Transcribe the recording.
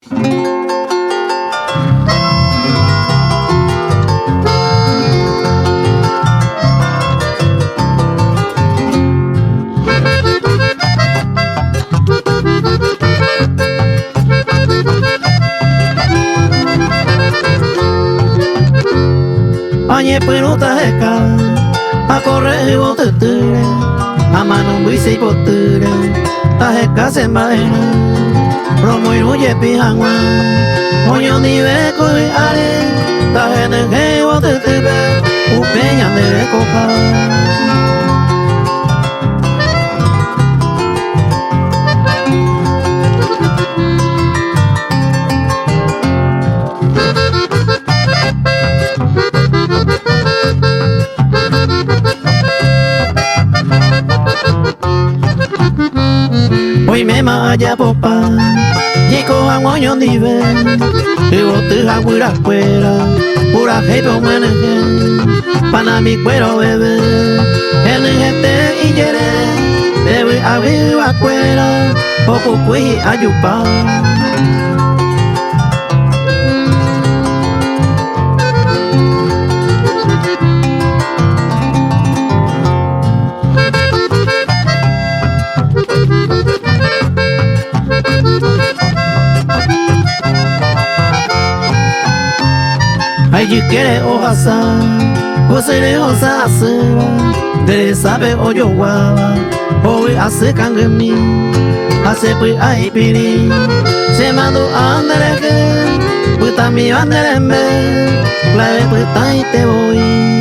Oye, pero taheka, a correr y botetire, a mano un bici y potire, taheka se maena, romo y ruye pijangua, oye, ni beco y are, tahene que botetire, upeña de coja. Hoy me maya popa, y cojan moño nivel, y bote a pura fuera, pura jefe menege, para mi cuero bebé, el gente y yere, bebe a viva cuera, poco cuy a yupa. Ay, you quiere ojasa, o se le osa asera, de sabe o yo guava, o hace cangemi, hace pues ay piri, se mando andere que, pues también andere me, clave pues tai te voy.